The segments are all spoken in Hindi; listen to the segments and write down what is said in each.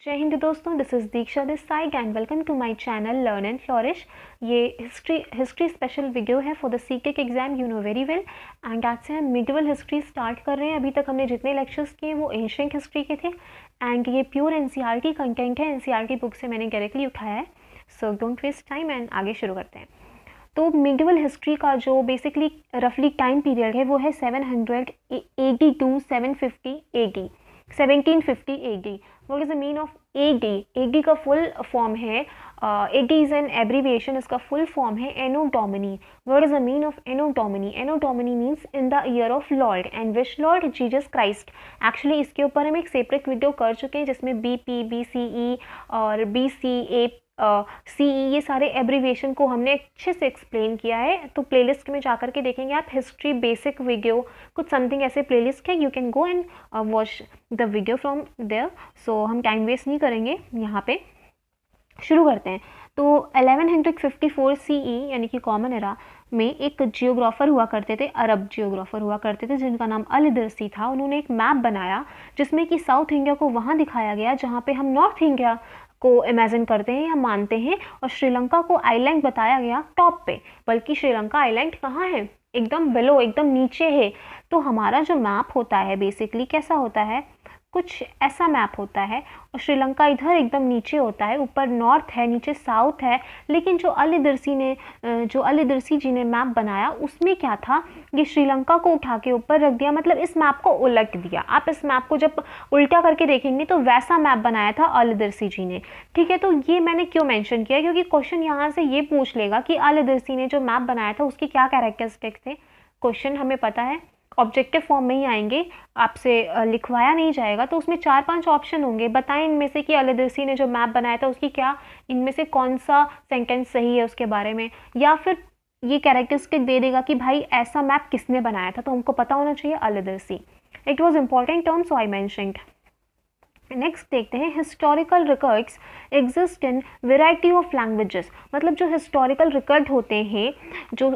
जय हिंद दोस्तों, this is Diksha this side and welcome to my channel learn and flourish. ये हिस्ट्री स्पेशल वीडियो है for the CTET exam, you know very well. And आज से हम मिडिवल हिस्ट्री स्टार्ट कर रहे हैं। अभी तक हमने जितने लेक्चर्स किए वो एंशिएंट हिस्ट्री के थे एंड ये प्योर एनसीईआरटी कंटेंट है, एनसीईआरटी बुक से मैंने डायरेक्टली उठाया है। So don't waste time and आगे शुरू करते हैं। तो मिडिवल हिस्ट्री का जो बेसिकली रफली टाइम पीरियड है वो है 780 to 750 AD, 1750 AD। What is the mean of AD? AD का फुल फॉर्म है, AD इज एन एब्रीविएशन, इसका फुल फॉर्म है Anno Domini. What is the mean of Anno Domini? Anno Domini means in the year of lord, and which lord? Jesus Christ. Actually इसके ऊपर हम एक सेपरेट वीडियो कर चुके हैं जिसमें BP, BCE और BCA, CE ये सारे एब्रीविएशन को हमने अच्छे से एक्सप्लेन किया है। तो प्लेलिस्ट में जाकर के देखेंगे आप, हिस्ट्री बेसिक वीडियो कुछ समथिंग ऐसे प्लेलिस्ट है, you can go and watch the video from there. So हम टाइम वेस्ट नहीं करेंगे, यहाँ पे शुरू करते हैं। तो 1154 CE यानी कि कॉमन एरा में एक जियोग्राफर हुआ करते थे, अरब जियोग्राफर हुआ करते थे जिनका नाम अल-इदरसी था। उन्होंने एक मैप बनाया जिसमें कि साउथ इंडिया को वहाँ दिखाया गया जहाँ पे हम नॉर्थ इंडिया को इमेजिन करते हैं या मानते हैं, और श्रीलंका को आइलैंड बताया गया टॉप पे, बल्कि श्रीलंका आइलैंड कहाँ है? एकदम बिलो, एकदम नीचे है। तो हमारा जो मैप होता है बेसिकली कैसा होता है, कुछ ऐसा मैप होता है, और श्रीलंका इधर एकदम नीचे होता है, ऊपर नॉर्थ है, नीचे साउथ है। लेकिन जो अल-इदरसी जी ने मैप बनाया उसमें क्या था, ये श्रीलंका को उठा के ऊपर रख दिया, मतलब इस मैप को उलट दिया। आप इस मैप को जब उल्टा करके देखेंगे तो वैसा मैप बनाया था अल-इदरसी जी ने, ठीक है। तो ये मैंने क्यों मेंशन किया, क्योंकि क्वेश्चन यहाँ से ये पूछ लेगा कि अल-इदरसी ने जो मैप बनाया था उसके क्या कैरेक्टरिस्टिक्स थे। क्वेश्चन हमें पता है ऑब्जेक्टिव फॉर्म में ही आएंगे, आपसे लिखवाया नहीं जाएगा। तो उसमें 4-5 ऑप्शन होंगे, बताएं इनमें से कि अल-इदरसी ने जो मैप बनाया था उसकी क्या, इनमें से कौन सा सेंटेंस सही है उसके बारे में, या फिर ये कैरेक्टरिस्टिक दे देगा कि भाई ऐसा मैप किसने बनाया था। तो हमको पता होना चाहिए Al-Idrisi. It was important term so I mentioned. Next देखते हैं, historical records exist in variety of languages. मतलब जो हिस्टोरिकल रिकॉर्ड होते हैं, जो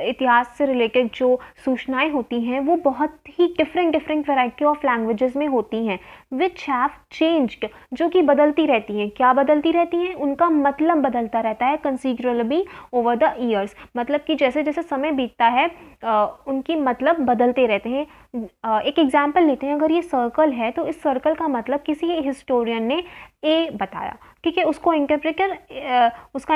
इतिहास से रिलेटेड जो सूचनाएं होती हैं, वो बहुत ही डिफरेंट वेराइटी ऑफ लैंग्वेजेस में होती हैं, विच हैव चेंज्ड, जो कि बदलती रहती हैं। क्या बदलती रहती हैं? उनका मतलब बदलता रहता है कंसिडरेबली ओवर द ईयर्स। मतलब कि जैसे जैसे समय बीतता है उनकी मतलब बदलते रहते हैं। एक एग्जाम्पल लेते हैं, अगर ये सर्कल है तो इस सर्कल का मतलब किसी हिस्टोरियन ने ए बताया, ठीक है, उसका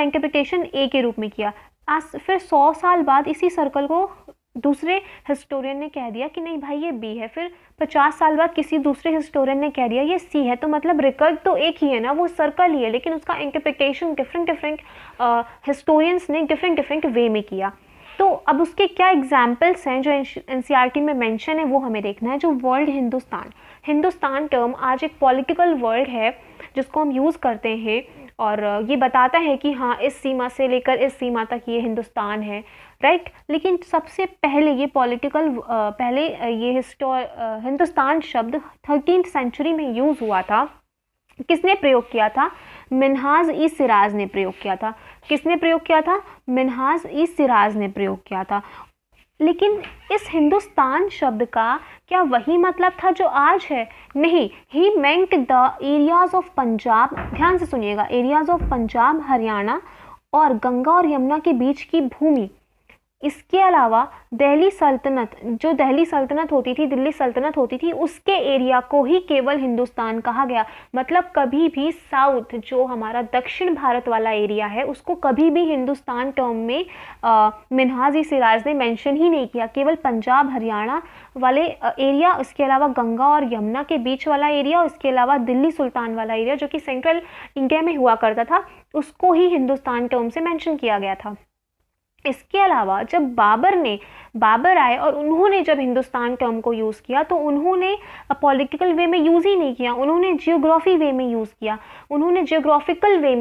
इंटरप्रिटेशन ए के रूप में किया। आज फिर 100 साल बाद इसी सर्कल को दूसरे हिस्टोरियन ने कह दिया कि नहीं भाई ये बी है। फिर 50 साल बाद किसी दूसरे हिस्टोरियन ने कह दिया ये सी है। तो मतलब रिकॉर्ड तो एक ही है ना, वो सर्कल ही है, लेकिन उसका इंटरप्रिटेशन डिफरेंट हिस्टोरियंस ने डिफरेंट वे में किया। तो अब उसके क्या एग्जाम्पल्स हैं जो एनसीईआरटी में मेंशन है, वो हमें देखना है। जो वर्ल्ड हिंदुस्तान टर्म आज एक पॉलिटिकल वर्ड है जिसको हम यूज़ करते हैं, और ये बताता है कि हाँ इस सीमा से लेकर इस सीमा तक ये हिंदुस्तान है, राइट। लेकिन सबसे पहले ये हिंदुस्तान शब्द 13th सेंचुरी में यूज़ हुआ था। किसने प्रयोग किया था? मिन्हाज-ई-सिराज ने प्रयोग किया था। किसने प्रयोग किया था? मिन्हाज-ई-सिराज ने प्रयोग किया था। लेकिन इस हिंदुस्तान शब्द का क्या वही मतलब था जो आज है? नहीं। He meant the areas of Punjab, ध्यान से सुनिएगा, एरियाज ऑफ पंजाब, हरियाणा और गंगा और यमुना के बीच की भूमि। इसके अलावा दिल्ली सल्तनत होती थी, दिल्ली सल्तनत होती थी, उसके एरिया को ही केवल हिंदुस्तान कहा गया। मतलब कभी भी साउथ, जो हमारा दक्षिण भारत वाला एरिया है, उसको कभी भी हिंदुस्तान टर्म में मिन्हाज-ई-सिराज ने मेंशन ही नहीं किया। केवल पंजाब हरियाणा वाले एरिया, उसके अलावा गंगा और यमुना के बीच वाला एरिया, उसके अलावा दिल्ली सुल्तान वाला एरिया जो कि सेंट्रल इंडिया में हुआ करता था, उसको ही हिंदुस्तान टर्म से मेंशन किया गया था। इसके अलावा जब बाबर आए और उन्होंने जब हिंदुस्तान टर्म को यूज़ किया तो उन्होंने पॉलिटिकल वे में यूज़ ही नहीं किया, उन्होंने जियोग्राफिकल वे में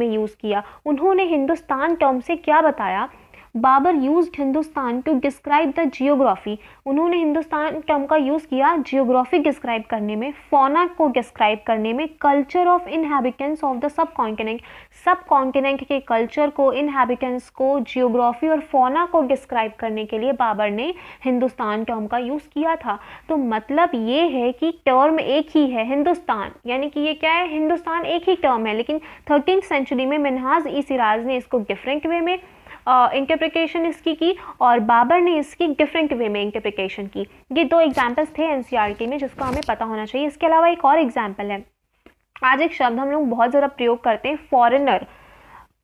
यूज़ किया। उन्होंने हिंदुस्तान टर्म से क्या बताया? Babur used Hindustan to describe the geography, उन्होंने हिंदुस्तान टर्म का यूज़ किया जियोग्राफी डिस्क्राइब करने में, फौना को डिस्क्राइब करने में, culture of inhabitants of the subcontinent, subcontinent के कल्चर को, इनहैबिटेंट्स को, जियोग्राफी और फौना को डिस्क्राइब करने के लिए बाबर ने हिंदुस्तान टर्म का यूज़ किया था। तो मतलब ये है कि टर्म एक ही है हिंदुस्तान, यानी कि ये क्या है, हिंदुस्तान एक ही टर्म है, लेकिन 13th सेंचुरी में मिन्हाज ई सिराज ने इसको डिफरेंट वे में इंटरप्रिटेशन इसकी की और बाबर ने इसकी डिफरेंट वे में इंटरप्रिटेशन की। ये दो एग्जाम्पल्स थे एनसीईआरटी में जिसका हमें पता होना चाहिए। इसके अलावा एक और एग्जाम्पल है, आज एक शब्द हम लोग बहुत ज़्यादा प्रयोग करते हैं, फॉरेनर।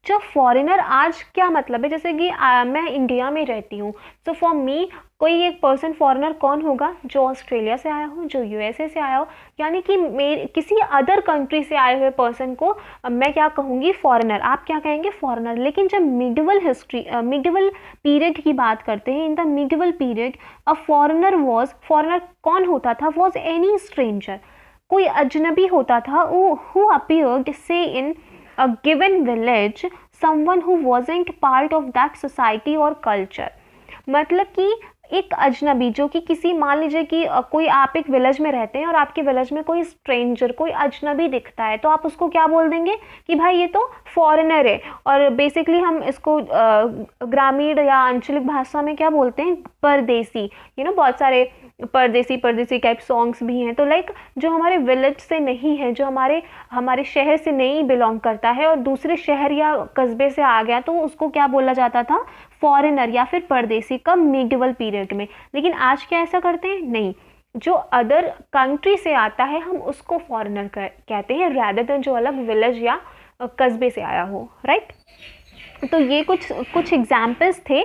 जो फॉरेनर आज क्या मतलब है, जैसे कि मैं इंडिया में रहती हूँ, सो फॉर मी कोई एक पर्सन फॉरेनर कौन होगा, जो ऑस्ट्रेलिया से आया हो, जो यूएसए से आया हो, यानी कि मेरे किसी अदर कंट्री से आए हुए पर्सन को मैं क्या कहूँगी, फॉरेनर। आप क्या कहेंगे, फॉरेनर। लेकिन जब मिडिवल हिस्ट्री मिडिवल पीरियड की बात करते हैं, in the medieval period a foreigner was, foreigner कौन होता था, वॉज एनी स्ट्रेंजर, कोई अजनबी होता था, हु अपीयर्ड से इन a given village, someone who wasn't part of that society or culture। मतलब कि एक अजनबी जो कि किसी, मान लीजिए कि कोई, आप एक विलेज में रहते हैं और आपके विलेज में कोई स्ट्रेंजर, कोई अजनबी दिखता है, तो आप उसको क्या बोल देंगे कि भाई ये तो फॉरेनर है। और बेसिकली हम इसको ग्रामीण या आंचलिक भाषा में क्या बोलते हैं, परदेसी। बहुत सारे परदेसी टाइप सॉन्ग्स भी हैं। तो लाइक जो हमारे विलेज से नहीं है, जो हमारे शहर से नहीं बिलोंग करता है और दूसरे शहर या कस्बे से आ गया, तो उसको क्या बोला जाता था, फॉरेनर या फिर परदेसी, कब, मिडिवल पीरियड में। लेकिन आज क्या ऐसा करते हैं, नहीं, जो अदर कंट्री से आता है हम उसको फॉरेनर कहते हैं, रैदर देन जो अलग विलेज या कस्बे से आया हो, राइट। तो ये कुछ एग्जाम्पल्स थे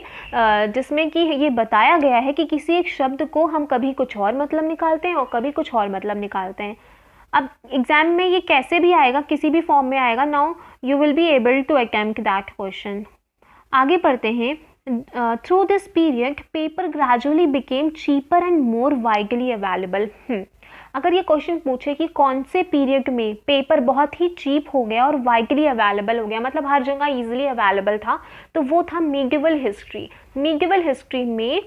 जिसमें कि ये बताया गया है कि किसी एक शब्द को हम कभी कुछ और मतलब निकालते हैं और कभी कुछ और मतलब निकालते हैं। अब एग्जाम में ये कैसे भी आएगा, किसी भी फॉर्म में आएगा, now you will be able to attempt that question. आगे पढ़ते हैं। Through this period paper gradually became cheaper and more widely available. अगर ये क्वेश्चन पूछे कि कौन से पीरियड में पेपर बहुत ही चीप हो गया और वाइडली अवेलेबल हो गया, मतलब हर जगह इजीली अवेलेबल था, तो वो था मिडिवल हिस्ट्री। मिडिवल हिस्ट्री में,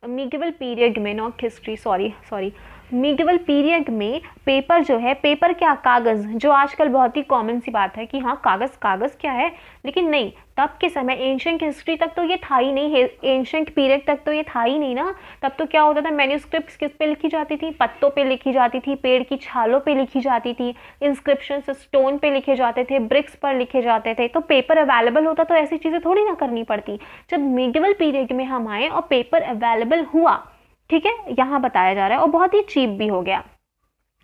मिडिवल पीरियड में, not history, sorry medieval period में पेपर जो है, पेपर क्या, कागज़, जो आजकल बहुत ही कॉमन सी बात है कि हाँ कागज़ क्या है, लेकिन नहीं, तब के समय एंशिएंट हिस्ट्री तक तो ये था ही नहीं, एंशिएंट पीरियड तक तो ये था ही नहीं ना। तब तो क्या होता था, मैन्यूस्क्रिप्ट्स किस पे लिखी जाती थी, पत्तों पे लिखी जाती थी, पेड़ की छालों पे लिखी जाती थी, इंस्क्रिप्शंस स्टोन पे लिखे जाते थे, ब्रिक्स पर लिखे जाते थे। तो पेपर अवेलेबल होता तो ऐसी चीज़ें थोड़ी ना करनी पड़ती। जब मिडिवल पीरियड में हम आए और पेपर अवेलेबल हुआ, ठीक है, यहाँ बताया जा रहा है, और बहुत ही चीप भी हो गया।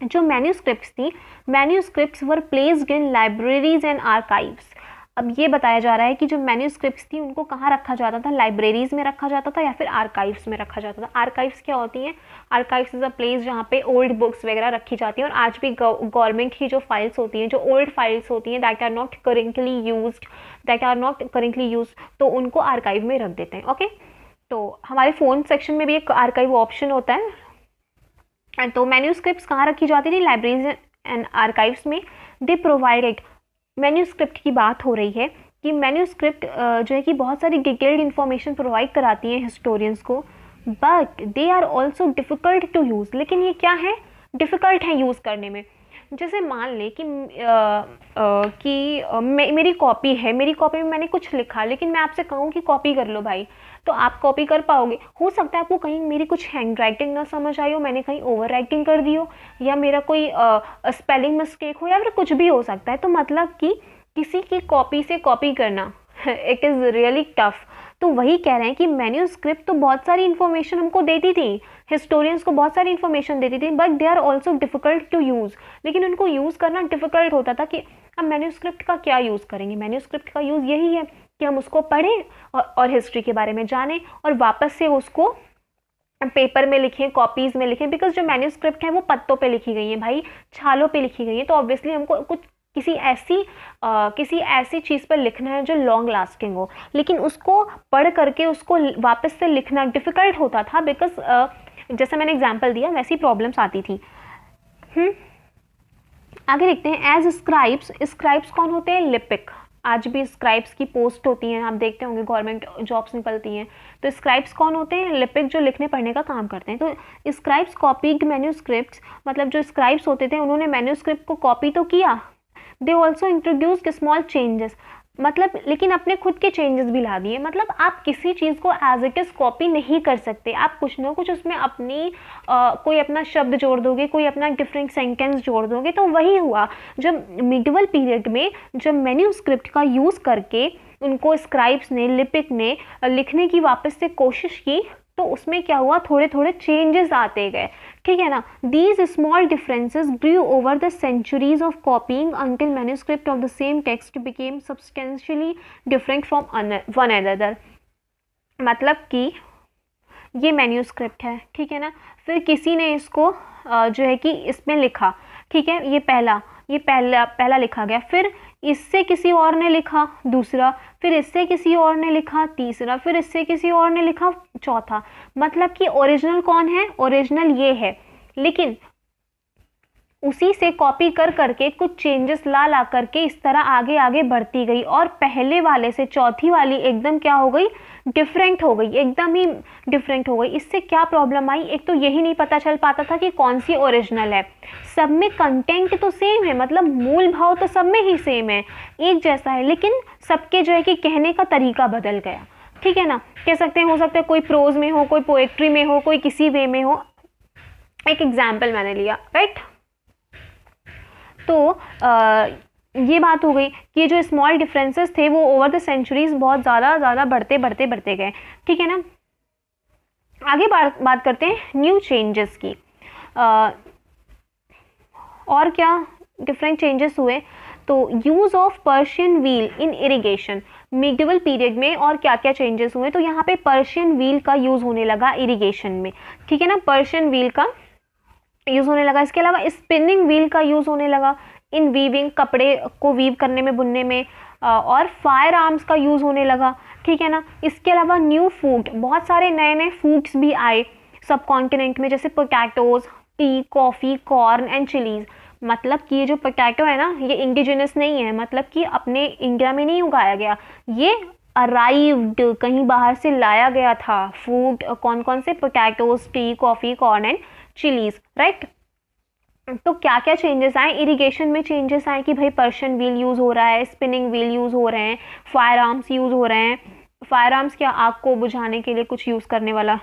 जो मैन्यूस्क्रिप्ट्स थी, manuscripts were placed in libraries and archives. अब ये बताया जा रहा है कि जो मैन्यूस्क्रिप्ट्स थी उनको कहाँ रखा जाता था, लाइब्रेरीज में रखा जाता था या फिर आर्काइव्स में रखा जाता था। आर्काइव्स क्या होती हैं, आर्काइव्स इज अ प्लेस जहाँ पे ओल्ड बुक्स वगैरह रखी जाती हैं, और आज भी गवर्नमेंट की जो फाइल्स होती हैं, जो ओल्ड फाइल्स होती हैं, that are not currently used, तो उनको आर्काइव में रख देते हैं। ओके, तो हमारे फ़ोन सेक्शन में भी एक आर्काइव ऑप्शन होता है। तो मैन्यूस्क्रिप्ट्स कहाँ रखी जाती थी, लाइब्रेरीज एंड आर्काइव्स में। दे प्रोवाइडेड, मैन्यूस्क्रिप्ट की बात हो रही है कि मैन्यूस्क्रिप्ट जो है कि बहुत सारी डिटेल्ड इन्फॉर्मेशन प्रोवाइड कराती हैं हिस्टोरियंस को, but they are also difficult to use. लेकिन ये क्या है, डिफ़िकल्ट है यूज़ करने में। जैसे मान लें कि मेरी कॉपी है, मेरी कॉपी में मैंने कुछ लिखा, लेकिन मैं आपसे कहूँ कि कॉपी कर लो भाई, तो आप कॉपी कर पाओगे। हो सकता है आपको कहीं मेरी कुछ हैंड राइटिंग ना समझ आई हो, मैंने कहीं ओवर राइटिंग कर दी हो, या मेरा कोई स्पेलिंग मिस्टेक हो, या फिर कुछ भी हो सकता है। तो मतलब कि किसी की कॉपी से कॉपी करना इट इज़ रियली टफ। तो वही कह रहे हैं कि मैन्यूस्क्रिप्ट तो बहुत सारी इन्फॉर्मेशन हमको देती थी, हिस्टोरियंस को बहुत सारी इन्फॉर्मेशन देती थी, but they are also difficult to use. लेकिन उनको यूज़ करना डिफ़िकल्ट होता था कि अब मैन्यूस्क्रिप्ट का क्या यूज़ करेंगे। मैन्यूस्क्रिप्ट का यूज़ यही है कि हम उसको पढ़ें और हिस्ट्री के बारे में जानें और वापस से उसको पेपर में लिखें, कॉपीज़ में लिखें। बिकॉज जो मैन्यूस्क्रिप्ट है वो पत्तों पे लिखी गई हैं भाई, छालों पे लिखी गई हैं, तो ऑब्वियसली हमको कुछ किसी ऐसी चीज़ पर लिखना है जो लॉन्ग लास्टिंग हो, लेकिन उसको पढ़ करके उसको वापस से लिखना डिफ़िकल्ट होता था। बिकॉज जैसे मैंने एग्जांपल दिया वैसी प्रॉब्लम्स आती थी। आगे देखते हैं। एज स्क्राइब्स, स्क्राइब्स कौन होते हैं, लिपिक। आज भी स्क्राइब्स की पोस्ट होती हैं, आप देखते होंगे गवर्नमेंट जॉब्स निकलती हैं। तो स्क्राइब्स कौन होते हैं? लिपिक, जो लिखने पढ़ने का काम करते हैं। तो स्क्राइब्स कॉपीड मैन्यूस्क्रिप्ट्स, मतलब जो स्क्राइब्स होते थे उन्होंने मैन्यूस्क्रिप्ट को कॉपी तो किया, they also introduced small changes, मतलब लेकिन अपने खुद के चेंजेस भी ला दिए। मतलब आप किसी चीज़ को एज इट इज़ कॉपी नहीं कर सकते, आप कुछ ना कुछ उसमें अपनी कोई अपना शब्द जोड़ दोगे, कोई अपना डिफरेंट सेंटेंस जोड़ दोगे। तो वही हुआ जब मिडिवल पीरियड में जब मैन्यूस्क्रिप्ट का यूज़ करके उनको स्क्राइब्स ने, लिपिक ने लिखने की वापस से कोशिश की, तो उसमें क्या हुआ, थोड़े थोड़े चेंजेस आते गए, ठीक है ना। These small differences grew over the centuries of copying until manuscript of the same text became substantially different from one another. मतलब कि ये मैन्यूस्क्रिप्ट है, ठीक है ना, फिर किसी ने इसको जो है कि इसमें लिखा, ठीक है, ये पहला लिखा गया, फिर इससे किसी और ने लिखा दूसरा, फिर इससे किसी और ने लिखा तीसरा, फिर इससे किसी और ने लिखा चौथा। मतलब कि ओरिजिनल कौन है? ओरिजिनल ये है, लेकिन उसी से कॉपी कर करके कुछ चेंजेस ला करके इस तरह आगे आगे बढ़ती गई, और पहले वाले से चौथी वाली एकदम क्या हो गई, डिफरेंट हो गई, एकदम ही डिफरेंट हो गई। इससे क्या प्रॉब्लम आई? एक तो यही नहीं पता चल पाता था कि कौन सी ओरिजिनल है। सब में कंटेंट तो सेम है, मतलब मूल भाव तो सब में ही सेम है, एक जैसा है, लेकिन सबके जो है कि कहने का तरीका बदल गया, ठीक है ना। कह सकते हैं, हो सकता है कोई प्रोज में हो, कोई पोएट्री में हो, कोई किसी वे में हो। एक एग्जाम्पल मैंने लिया, राइट। तो ये बात हो गई कि जो स्मॉल डिफरेंसेस थे वो ओवर द सेंचुरीज बहुत ज़्यादा बढ़ते गए, ठीक है ना। आगे बात करते हैं न्यू चेंजेस की। और क्या डिफरेंट चेंजेस हुए? तो use of Persian wheel in irrigation, medieval period में और क्या क्या चेंजेस हुए? तो यहाँ पे पर्शियन व्हील का यूज़ होने लगा इरिगेशन में, ठीक है ना, पर्शियन व्हील का यूज़ होने लगा। इसके अलावा स्पिनिंग व्हील का यूज़ होने लगा इन वीविंग, कपड़े को वीव करने में, बुनने में, और फायर आर्म्स का यूज़ होने लगा, ठीक है ना। इसके अलावा न्यू फूड, बहुत सारे नए नए फूड्स भी आए सब कॉन्टिनेंट में, जैसे potatoes, T, coffee, corn and chillies. मतलब कि ये जो पोटैटो है ना, ये इंडिजिनस नहीं है, मतलब कि अपने इंडिया में नहीं उगाया गया, ये अराइव्ड, कहीं बाहर से लाया गया था फूड। कौन कौन से? Potatoes, T, coffee, corn and chillies, right. तो क्या क्या चेंजेस आए? इरिगेशन में चेंजेस आए कि भाई पर्शियन व्हील यूज़ हो रहा है, स्पिनिंग व्हील यूज़ हो रहे हैं, फायर आर्म्स यूज़ हो रहे हैं। फायर आर्म्स क्या, आग को बुझाने के लिए कुछ यूज़ करने वाला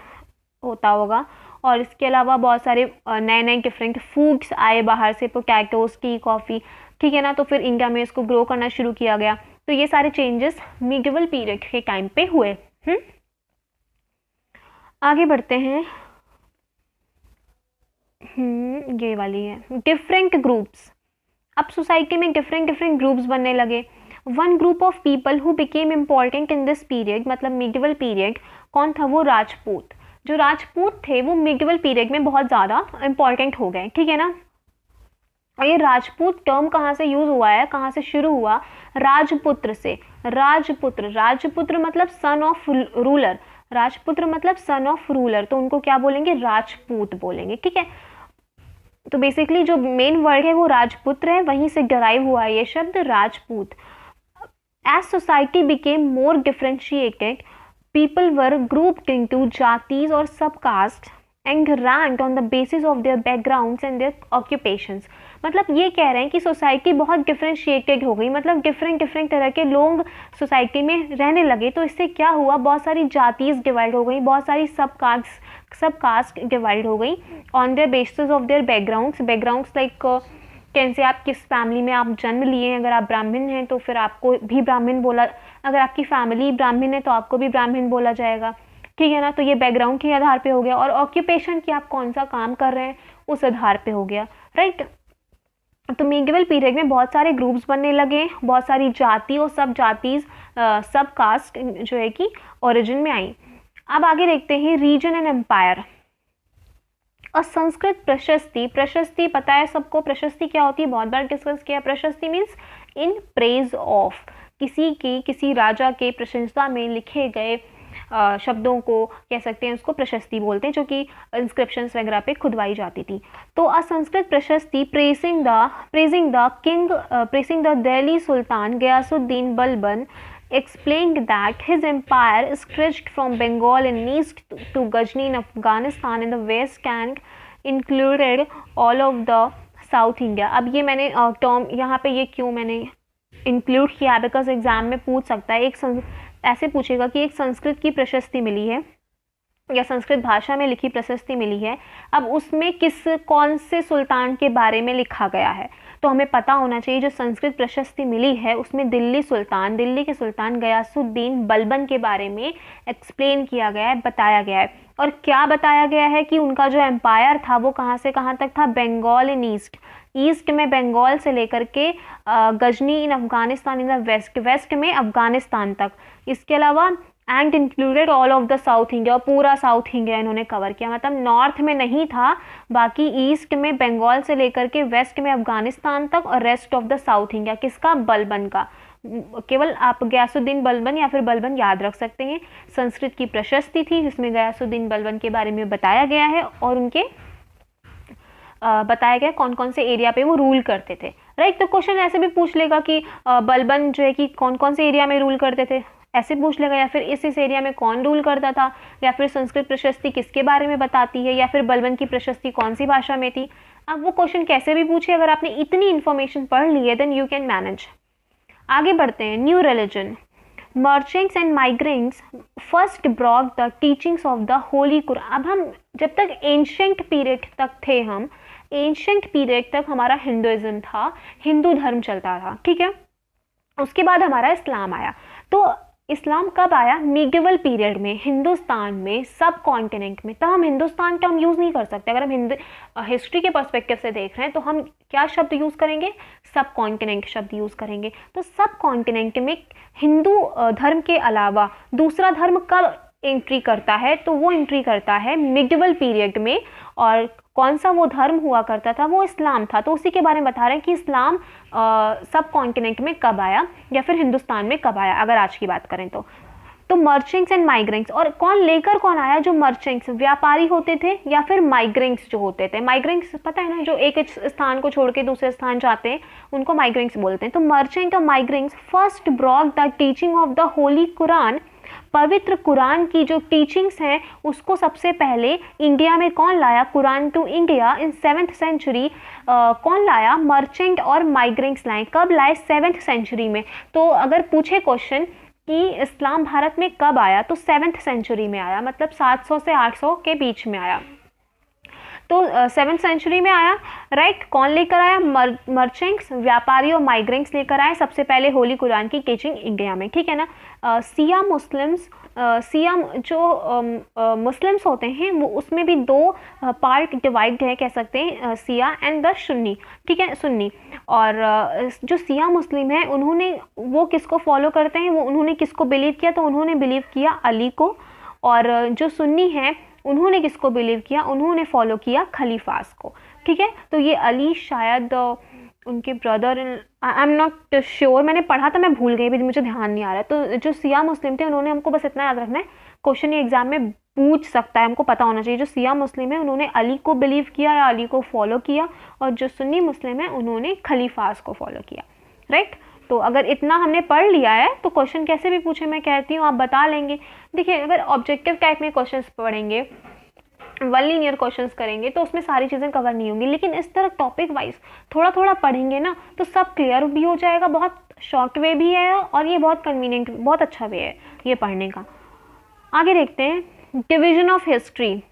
होता होगा। और इसके अलावा बहुत सारे नए नए डिफरेंट फूड्स आए बाहर से, पोटैटोज, टी, कॉफ़ी, ठीक है ना। तो फिर इंडिया में इसको ग्रो करना शुरू किया गया। तो ये सारे चेंजेस मिडिवल पीरियड के टाइम पे हुए। आगे बढ़ते हैं। ये वाली है डिफरेंट ग्रुप्स। अब सोसाइटी में डिफरेंट ग्रुप्स बनने लगे। One group of people who became important in this period, मतलब मिडिवल पीरियड, कौन था? वो राजपूत। जो राजपूत थे वो मिडिवल पीरियड में बहुत ज़्यादा इम्पॉर्टेंट हो गए, ठीक है ना। और ये राजपूत टर्म कहाँ से यूज हुआ है, कहाँ से शुरू हुआ? राजपुत्र से। राजपुत्र मतलब सन ऑफ रूलर, राजपुत्र मतलब सन ऑफ रूलर, तो उनको क्या बोलेंगे? राजपूत बोलेंगे, ठीक है। तो बेसिकली जो मेन वर्ड है वो राजपुत्र है, वहीं से डराइव हुआ है ये शब्द Rajput. As society became more differentiated, people were grouped into jatis और sub caste and ranked on the basis of their backgrounds and their occupations. मतलब ये कह रहे हैं कि सोसाइटी बहुत डिफरेंशिएटेड हो गई, मतलब डिफरेंट तरह के लोग सोसाइटी में रहने लगे। तो इससे क्या हुआ? बहुत सारी जातीज डिवाइड हो गई, बहुत सारी सब कास्ट डिवाइड हो गई on their basis of their backgrounds like कैसे आप किस फैमिली में आप जन्म लिए हैं। अगर आप ब्राह्मण हैं तो फिर आपको भी ब्राह्मण बोला, अगर आपकी फैमिली ब्राह्मण है तो आपको भी ब्राह्मण बोला जाएगा, ठीक है ना। तो ये बैकग्राउंड के आधार पे हो गया। और ऑक्यूपेशन की, आप कौन सा काम कर रहे हैं, उस आधार पे हो गया, राइट। तो मिडिवल पीरियड में बहुत सारे ग्रुप्स बनने लगे, बहुत सारी जाति और सब जातीज, सब कास्ट जो है कि ओरिजिन में आई। अब आगे देखते हैं रीजन एंड एम्पायर। और संस्कृत प्रशस्ति पता है सबको, प्रशस्ति क्या होती है, बहुत बार डिस्कस किया। प्रशस्ति मीन्स इन प्रेज ऑफ, किसी राजा के प्रशंसा में लिखे गए शब्दों को कह सकते हैं, उसको प्रशस्ति बोलते हैं, जो कि इंस्क्रिप्शंस वगैरह पे खुदवाई जाती थी। तो a Sanskrit prashasti praising the Delhi sultan Ghiyasuddin Balban explained that his empire stretched from Bengal in east to Ghazni in Afghanistan in the west and included all of the South India। अब ये मैंने टर्म यहाँ पे ये क्यों मैंने इंक्लूड किया, बिकॉज एग्जाम में पूछ सकता है, ऐसे पूछेगा कि एक संस्कृत की प्रशस्ति मिली है या संस्कृत भाषा में लिखी प्रशस्ति मिली है, अब उसमें कौन से सुल्तान के बारे में लिखा गया है। तो हमें पता होना चाहिए जो संस्कृत प्रशस्ति मिली है उसमें दिल्ली के सुल्तान गयासुद्दीन बलबन के बारे में एक्सप्लेन किया गया है, बताया गया है। और क्या बताया गया है कि उनका जो एम्पायर था वो कहाँ से कहाँ तक था, बंगाल इन ईस्ट में बंगाल से लेकर के गजनी इन अफगानिस्तान इन द वेस्ट में अफगानिस्तान तक। इसके अलावा and included all of the south India, पूरा साउथ इंडिया इन्होंने कवर किया, मतलब नॉर्थ में नहीं था, बाकी ईस्ट में बंगाल से लेकर के वेस्ट में अफगानिस्तान तक और rest of the south India. किसका, बलबन का। केवल आप गयासुद्दीन बलबन या फिर बलबन याद रख सकते हैं। संस्कृत की प्रशस्ति थी जिसमें गयासुद्दीन बलबन के बारे में बताया गया है और उनके बताया गया कौन कौन से एरिया पे वो रूल करते थे, राइट। तो क्वेश्चन ऐसे भी पूछ लेगा कि बलबन जो है कि कौन कौन से एरिया में रूल करते थे, ऐसे पूछ लेगा, या फिर इस एरिया में कौन रूल करता था, या फिर संस्कृत प्रशस्ति किसके बारे में बताती है, या फिर बलबन की प्रशस्ति कौन सी भाषा में थी। अब वो क्वेश्चन कैसे भी पूछे, अगर आपने इतनी इन्फॉर्मेशन पढ़ ली है देन यू कैन मैनेज। आगे बढ़ते हैं। New religion, merchants and migrants first brought the teachings of the holy Quran. अब हम जब तक एंशंट पीरियड तक थे, हम एंशंट पीरियड तक हमारा हिंदुइज्म था, हिंदू धर्म चलता था, ठीक है। उसके बाद हमारा इस्लाम आया। तो इस्लाम कब आया, मिडिवल पीरियड में, हिंदुस्तान में, सब कॉन्टिनेंट में। तो हम हिंदुस्तान टर्म यूज़ नहीं कर सकते। अगर हम हिस्ट्री के पर्सपेक्टिव से देख रहे हैं तो हम क्या शब्द यूज़ करेंगे, सब कॉन्टिनेंट शब्द यूज़ करेंगे। तो सब कॉन्टिनेंट में हिंदू धर्म के अलावा दूसरा धर्म कब एंट्री करता है, तो वो एंट्री करता है मिडिवल पीरियड में। और कौन सा वो धर्म हुआ करता था, वो इस्लाम था। तो उसी के बारे में बता रहे हैं कि इस्लाम सब कॉन्टिनेंट में कब आया या फिर हिंदुस्तान में कब आया, अगर आज की बात करें तो मर्चेंट्स एंड माइग्रेंट्स। और कौन आया, जो मर्चेंट्स व्यापारी होते थे या फिर माइग्रेंट्स जो होते थे। माइग्रेंट्स पता है ना, जो एक स्थान को छोड़ के दूसरे स्थान जाते हैं उनको माइग्रेंट्स बोलते हैं। तो मर्चेंट और migrants first brought the teaching of the holy Quran, पवित्र कुरान की जो टीचिंग्स हैं उसको सबसे पहले इंडिया में कौन लाया, Quran to India in 7th century. कौन लाया, मर्चेंट और माइग्रेंट्स लाए। कब लाए, 7th सेंचुरी में। तो अगर पूछे क्वेश्चन कि इस्लाम भारत में कब आया, तो 7th सेंचुरी में आया, मतलब 700 से 800 के बीच में आया। तो 7th सेंचुरी में आया, राइट। कौन लेकर आया, मर्चेंट्स, व्यापारी और माइग्रेंट्स लेकर आए सबसे पहले होली कुरान की टीचिंग इंडिया में, ठीक है ना। सिया मुस्लिम्स, मुस्लिम्स होते हैं वो, उसमें भी दो पार्ट डिवाइड है कह सकते हैं, सिया एंड द सुन्नी, ठीक है, सुन्नी। और जो सिया मुस्लिम है उन्होंने वो किसको फॉलो करते हैं, वो उन्होंने किसको बिलीव किया, तो उन्होंने बिलीव किया अली को। और जो सुन्नी है उन्होंने किसको बिलीव किया, उन्होंने फॉलो किया खलीफास को, ठीक है। तो ये अली शायद उनके brother, I am not sure, मैंने पढ़ा था, मैं भूल गई भी, मुझे ध्यान नहीं आ रहा है। तो जो सिया मुस्लिम थे उन्होंने, हमको बस इतना याद रखना है, क्वेश्चन ये एग्जाम में पूछ सकता है, हमको पता होना चाहिए। जो सिया मुस्लिम है उन्होंने अली को बिलीव किया या अली को फॉलो किया, और जो सुन्नी मुस्लिम है उन्होंने खलीफास को फॉलो किया, राइट। तो अगर इतना हमने पढ़ लिया है तो क्वेश्चन कैसे भी पूछे, मैं कहती हूँ आप बता लेंगे। देखिए, अगर ऑब्जेक्टिव टाइप में क्वेश्चंस पढ़ेंगे, वन लीनियर क्वेश्चंस करेंगे तो उसमें सारी चीज़ें कवर नहीं होंगी, लेकिन इस तरह टॉपिक वाइज थोड़ा थोड़ा पढ़ेंगे ना तो सब क्लियर भी हो जाएगा। बहुत शॉर्ट वे भी है और ये बहुत कन्वीनियंट, बहुत अच्छा वे है ये पढ़ने का। आगे देखते हैं, डिवीजन ऑफ हिस्ट्री।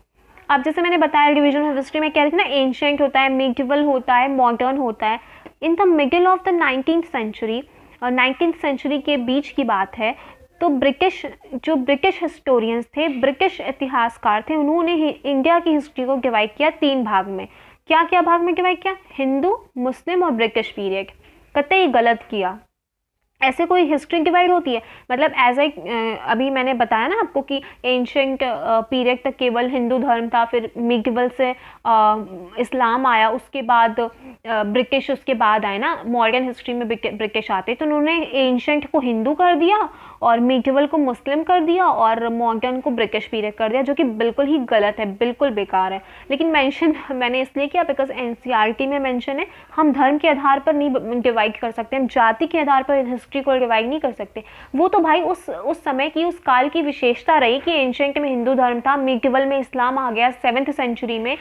अब जैसे मैंने बताया डिवीजन ऑफ हिस्ट्री में क्या ना, एंशिएंट होता है, मिडिवल होता है, मॉडर्न होता है। In the middle of the 19th century और 19th सेंचुरी के बीच की बात है, तो ब्रिटिश हिस्टोरियंस थे, ब्रिटिश इतिहासकार थे, उन्होंने इंडिया की हिस्ट्री को डिवाइड किया 3 भाग में। क्या क्या भाग में डिवाइड किया, हिंदू, मुस्लिम और ब्रिटिश पीरियड। कतई गलत किया, ऐसे कोई हिस्ट्री डिवाइड होती है? मतलब एज ए अभी मैंने बताया ना आपको कि एंशंट पीरियड तक केवल हिंदू धर्म था, फिर मिडिवल से इस्लाम आया, उसके बाद ब्रिटिश उसके बाद आए ना, मॉडर्न हिस्ट्री में ब्रिटिश आते, तो उन्होंने एंशंट को हिंदू कर दिया और मिडिवल को मुस्लिम कर दिया और मॉडर्न को ब्रिटिश पीरियड कर दिया, जो कि बिल्कुल ही गलत है, बिल्कुल बेकार है। लेकिन मेंशन मैंने इसलिए किया बिकॉज एनसीईआरटी में मेंशन है, हम धर्म के आधार पर नहीं डिवाइड कर सकते, हम जाति के आधार पर हिस्ट्री को डिवाइड नहीं कर सकते। वो तो भाई उस समय की, उस काल की विशेषता रही कि एंशंट में हिंदू धर्म था, मिडिवल में इस्लाम आ गया, 7th सेंचुरी में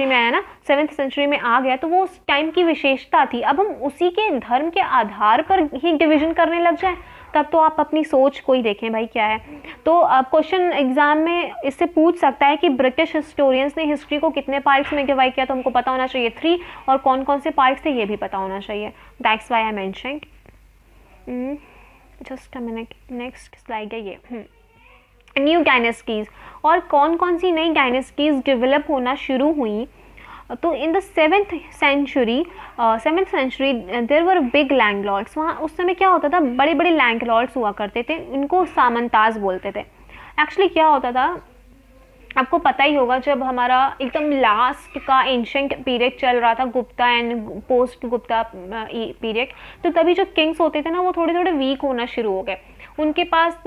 आया ना, 7th सेंचुरी में आ गया, तो वो उस टाइम की विशेषता थी। अब हम उसी के धर्म के आधार पर ही डिवीजन करने लग जाए, तब तो आप अपनी सोच को ही देखें भाई क्या है। तो क्वेश्चन एग्जाम में इससे पूछ सकता है कि ब्रिटिश हिस्टोरियंस ने हिस्ट्री को कितने पार्ट्स में डिवाइड किया, तो हमको पता होना चाहिए 3, और कौन कौन से पार्ट्स थे ये भी पता होना चाहिए। That's why I mentioned. Just a minute, next slide है ये। न्यू डायनेस्टीज, और कौन कौन सी नई डायनेस्टीज डेवलप होना शुरू हुई। तो in the 7th century there were big landlords. वहाँ उस समय क्या होता था, बड़े बड़े लैंडलॉर्ड्स हुआ करते थे, इनको सामंताज बोलते थे। एक्चुअली क्या होता था, आपको पता ही होगा, जब हमारा एकदम लास्ट का एंशंट पीरियड चल रहा था, Gupta and post Gupta period, तो तभी जो किंग्स होते थे ना, वो थोड़े थोड़े वीक होना शुरू हो गए। उनके पास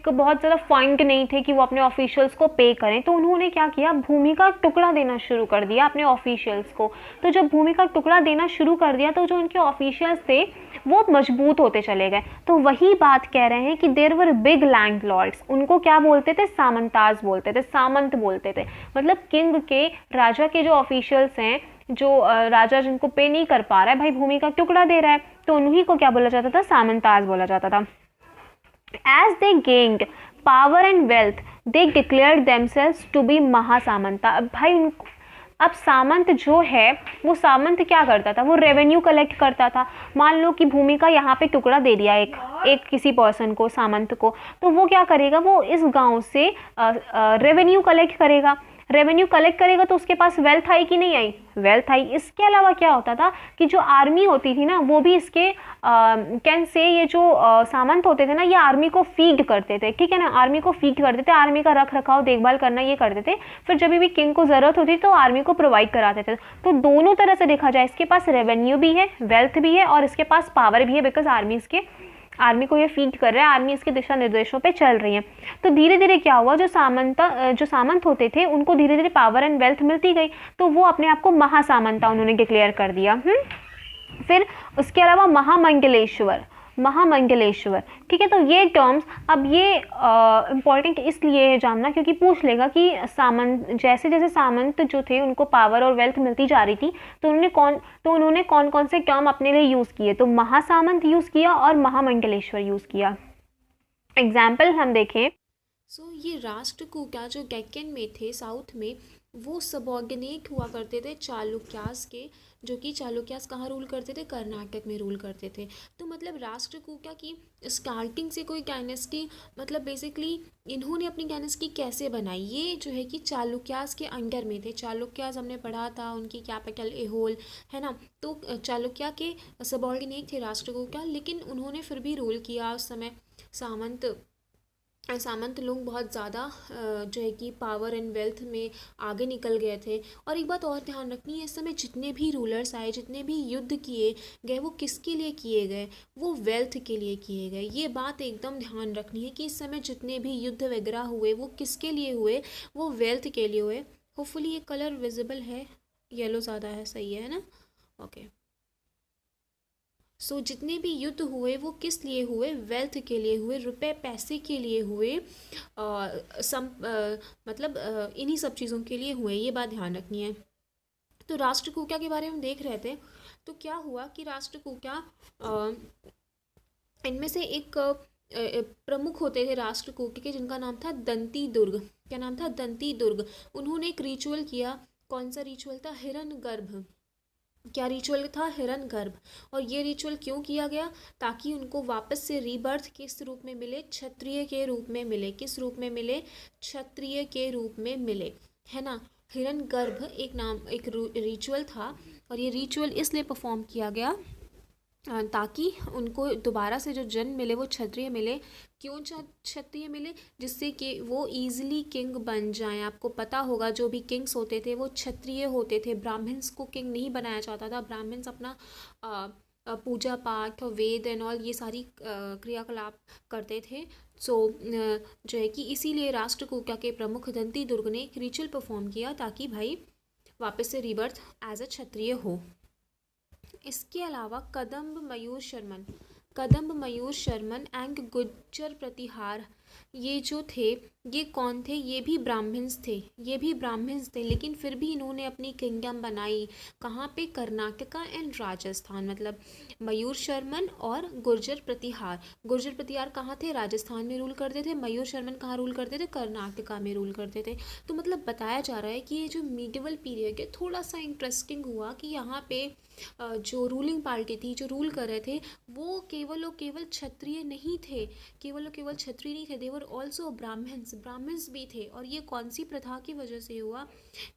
बहुत ज़्यादा फंड नहीं थे कि वो अपने ऑफिशियल्स को पे करें, तो उन्होंने क्या किया, भूमि का टुकड़ा देना शुरू कर दिया अपने ऑफिशियल्स को। तो जब भूमि का टुकड़ा देना शुरू कर दिया, तो जो उनके ऑफिशियल्स थे वो मजबूत होते चले गए। तो वही बात कह रहे हैं कि देयर वर बिग लैंडलॉर्ड्स, उनको क्या बोलते थे, सामंताज बोलते थे, सामंत बोलते थे। मतलब किंग के, राजा के जो ऑफिशियल्स हैं, जो राजा जिनको पे नहीं कर पा रहा है भाई, भूमि का टुकड़ा दे रहा है, तो उन्हीं को क्या बोला जाता था, सामंताज बोला जाता था। As they gained power and wealth, they declared themselves to be महासामंता। अब भाई अब सामंत जो है, वो सामंत क्या करता था, वो रेवेन्यू कलेक्ट करता था। मान लो कि भूमि का यहाँ पे टुकड़ा दे दिया एक किसी पर्सन को, सामंत को, तो वो क्या करेगा, वो इस गांव से रेवेन्यू कलेक्ट करेगा। रेवेन्यू कलेक्ट करेगा तो उसके पास वेल्थ आई कि नहीं आई, वेल्थ आई। इसके अलावा क्या होता था कि जो आर्मी होती थी ना, वो भी इसके कैन से, ये जो सामंत होते थे ना, ये आर्मी को फीड करते थे, ठीक है ना, आर्मी को फीड करते थे, आर्मी का रख रखाव देखभाल करना ये करते थे। फिर जब भी किंग को जरूरत होती तो आर्मी को प्रोवाइड कराते थे। तो दोनों तरह से देखा जाए, इसके पास रेवेन्यू भी है, वेल्थ भी है, और इसके पास पावर भी है, बिकॉज आर्मी को ये फीड कर रहा है, आर्मी इसके दिशा निर्देशों पे चल रही है। तो धीरे धीरे क्या हुआ, जो सामंत होते थे, उनको धीरे धीरे पावर एंड वेल्थ मिलती गई, तो वो अपने आप को महासामंता उन्होंने डिक्लेयर कर दिया। फिर उसके अलावा महामंडलेश्वर, ठीक है। तो ये टर्म्स, अब ये इम्पॉर्टेंट इसलिए है जानना, क्योंकि पूछ लेगा कि सामंत, जैसे जैसे सामंत जो थे उनको पावर और वेल्थ मिलती जा रही थी, तो उन्होंने कौन कौन से टर्म अपने लिए यूज़ किए, तो महासामंत यूज़ किया और महामंडलेश्वर यूज़ किया। एग्जाम्पल हम देखें, ये राष्ट्रकूटा जो डेक्कन में थे, साउथ में, वो सबऑर्डिनेट हुआ करते थे चालुक्यास के, जो कि चालुक्यास कहाँ रूल करते थे, कर्नाटक में रूल करते थे। तो मतलब राष्ट्रकूटा की स्टार्टिंग से कोई डायनेस्टी, मतलब बेसिकली इन्होंने अपनी डायनेस्टी कैसे बनाई, ये जो है कि चालुक्यास के अंडर में थे। चालुक्यास हमने पढ़ा था, उनकी कैपिटल एहोल है ना। तो चालुक्या के सबऑर्डिनेट थे राष्ट्रकूटा, लेकिन उन्होंने फिर भी रूल किया। उस समय सामंत लोग बहुत ज़्यादा जो है कि पावर एंड वेल्थ में आगे निकल गए थे। और एक बात और ध्यान रखनी है, इस समय जितने भी रूलर्स आए, जितने भी युद्ध किए गए, वो किसके लिए किए गए, वो वेल्थ के लिए किए गए। ये बात एकदम ध्यान रखनी है कि इस समय जितने भी युद्ध वगैरह हुए, वो किसके लिए हुए, वो वेल्थ के लिए हुए। होपफुली ये कलर विजिबल है, येलो ज़्यादा है, सही है ना, ओके। जितने भी युद्ध हुए वो किस लिए हुए, वेल्थ के लिए हुए, रुपए पैसे के लिए हुए, मतलब इन्हीं सब चीज़ों के लिए हुए, ये बात ध्यान रखनी है। तो राष्ट्रकूटा के बारे में देख रहे थे, तो क्या हुआ कि राष्ट्रकूटा, इनमें से एक प्रमुख होते थे राष्ट्रकूट के, जिनका नाम था दंती दुर्ग। क्या नाम था, दंती दुर्ग। उन्होंने एक रिचुअल किया, कौन सा रिचुअल था, हिरण्यगर्भ। क्या रिचुअल था, हिरण्यगर्भ। और ये रिचुअल क्यों किया गया, ताकि उनको वापस से रीबर्थ किस रूप में मिले, क्षत्रिय के रूप में मिले। किस रूप में मिले, क्षत्रिय के रूप में मिले, है ना। हिरण्यगर्भ एक रिचुअल था, और ये रिचुअल इसलिए परफॉर्म किया गया ताकि उनको दोबारा से जो जन्म मिले वो क्षत्रिय मिले। क्यों क्षत्रिय मिले? जिससे कि वो ईजिली किंग बन जाएं। आपको पता होगा जो भी किंग्स होते थे वो क्षत्रिय होते थे, ब्राह्मण्स को किंग नहीं बनाया जाता था। ब्राह्मण्स अपना पूजा पाठ और वेद एंड ऑल ये सारी क्रियाकलाप करते थे। सो जो है कि इसीलिए राष्ट्रकूटा के प्रमुख दंती दुर्ग ने एक रिचुअल परफॉर्म किया ताकि भाई वापस से रीबर्थ एज अ क्षत्रिय हो। इसके अलावा कदम्ब मयूर शर्मन एंड गुज्जर प्रतिहार, ये जो थे ये कौन थे? ये भी ब्राह्मण्स थे, लेकिन फिर भी इन्होंने अपनी किंगडम बनाई। कहाँ पे? कर्नाटका एंड राजस्थान। मतलब मयूर शर्मन और गुर्जर प्रतिहार कहाँ थे? राजस्थान में रूल करते थे। मयूर शर्मन कहाँ रूल करते थे? कर्नाटका में रूल करते थे। तो मतलब बताया जा रहा है कि ये जो मीडिवल पीरियड है थोड़ा सा इंटरेस्टिंग हुआ कि यहाँ पे जो रूलिंग पार्टी थी, जो रूल कर रहे थे, वो केवल और केवल क्षत्रिय नहीं थे, देवर ऑल्सो ब्राह्मण्स भी थे। और ये कौन सी प्रथा की वजह से हुआ?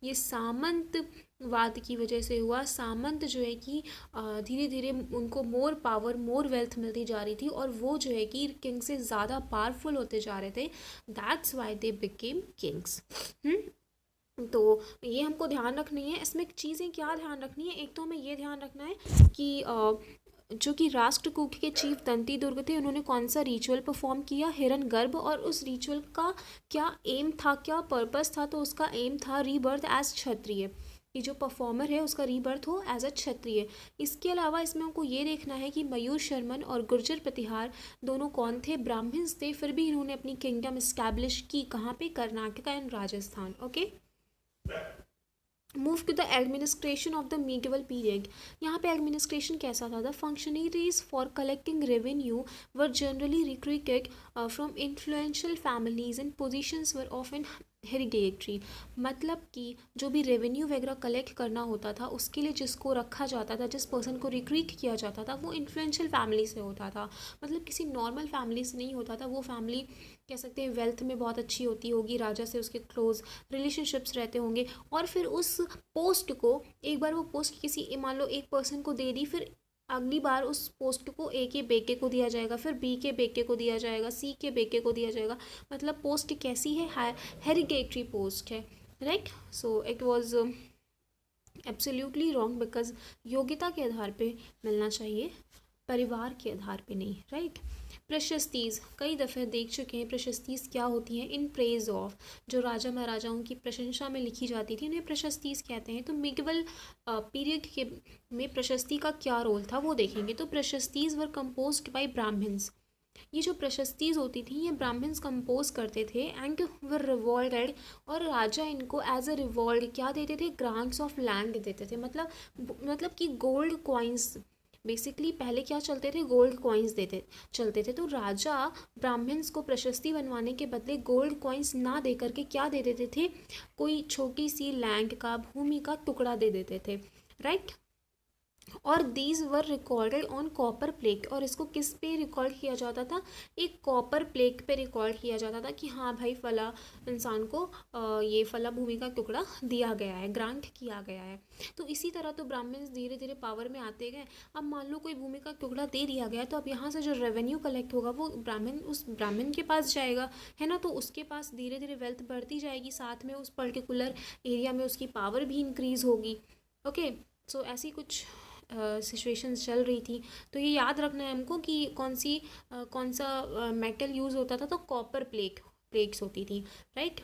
ये सामंतवाद की वजह से हुआ। सामंत जो है कि धीरे धीरे उनको मोर पावर, मोर वेल्थ मिलती जा रही थी और वो जो है कि किंग से ज़्यादा पावरफुल होते जा रहे थे। That's why they became Kings. तो ये हमको ध्यान रखनी है। इसमें चीज़ें क्या ध्यान रखनी है? एक तो हमें ये ध्यान रखना है कि जो कि राष्ट्रकूट के चीफ दंती दुर्ग थे, उन्होंने कौन सा रिचुअल परफॉर्म किया? हिरण्यगर्भ। और उस रिचुअल का क्या एम था, क्या पर्पस था? तो उसका एम था रीबर्थ एज क्षत्रिय, कि जो परफॉर्मर है उसका रीबर्थ हो एज अ क्षत्रिय। इसके अलावा इसमें हमको ये देखना है कि मयूर शर्मन और गुर्जर प्रतिहार दोनों कौन थे? ब्राह्मण्स थे, फिर भी इन्होंने अपनी किंगडम इस्टेब्लिश की। कहाँ पे? Karnataka and Rajasthan. Okay, move to the administration of the medieval period. यहाँ पे एडमिनिस्ट्रेशन कैसा था? The functionaries for collecting revenue were generally recruited from influential families and positions were often hereditary. मतलब कि जो भी रेवेन्यू वगैरह कलेक्ट करना होता था उसके लिए जिसको रखा जाता था, जिस पर्सन को रिक्रूट किया जाता था, वो इन्फ्लुएंशियल फैमिली से होता था। मतलब किसी नॉर्मल फैमिली से नहीं होता था। वो फैमिली कह सकते हैं वेल्थ में बहुत अच्छी होती होगी, राजा से उसके क्लोज रिलेशनशिप्स रहते होंगे। और फिर उस पोस्ट को, एक बार वो पोस्ट किसी मान लो एक पर्सन को दे दी, फिर अगली बार उस पोस्ट को ए के बेटे को दिया जाएगा, फिर बी के बेटे को दिया जाएगा, सी के बेटे को दिया जाएगा। मतलब पोस्ट कैसी है? हेरिडेटरी पोस्ट है, right. So it was absolutely wrong, because योग्यता के आधार पे मिलना चाहिए, परिवार के आधार पे नहीं, राइट। प्रशस्तीज कई दफ़े देख चुके हैं। प्रशस्तीज क्या होती हैं? इन प्रेज ऑफ, जो राजा महाराजाओं की प्रशंसा में लिखी जाती थी, उन्हें प्रशस्तीज कहते हैं। तो मिडिवल पीरियड के में प्रशस्ति का क्या रोल था वो देखेंगे। तो प्रशस्तीज वर कंपोज्ड बाय ब्राह्मण्स। ये जो प्रशस्तीज होती थी ये ब्राह्मण्स कंपोज करते थे एंड वर रिवॉर्डेड। और राजा इनको एज अ रिवॉर्ड क्या देते थे? ग्रांट्स ऑफ लैंड देते थे। मतलब कि गोल्ड कॉइन्स। बेसिकली पहले क्या चलते थे? गोल्ड कॉइन्स चलते थे। तो राजा ब्राह्मण्स को प्रशस्ति बनवाने के बदले गोल्ड कॉइन्स ना दे करके क्या दे देते थे? कोई छोटी सी लैंड का, भूमि का टुकड़ा दे देते थे, राइट। और these were recorded on copper plate. और इसको किस पे रिकॉर्ड किया जाता था? एक कॉपर प्लेट पे रिकॉर्ड किया जाता था कि हाँ भाई फला इंसान को ये फला भूमि का टुकड़ा दिया गया है, ग्रांट किया गया है। तो इसी तरह तो ब्राह्मण्स धीरे धीरे पावर में आते गए। अब मान लो कोई भूमि का टुकड़ा दे दिया गया तो अब यहाँ से जो रेवेन्यू कलेक्ट होगा वो उस ब्राह्मण के पास जाएगा, है ना। तो उसके पास धीरे धीरे वेल्थ बढ़ती जाएगी, साथ में उस पर्टिकुलर एरिया में उसकी पावर भी इंक्रीज़ होगी। ओके, सो ऐसी कुछ सिचुएशंस चल रही थी। तो ये याद रखना है हमको कि कौन सा मेटल यूज़ होता था। तो कॉपर प्लेट्स होती थी, राइट।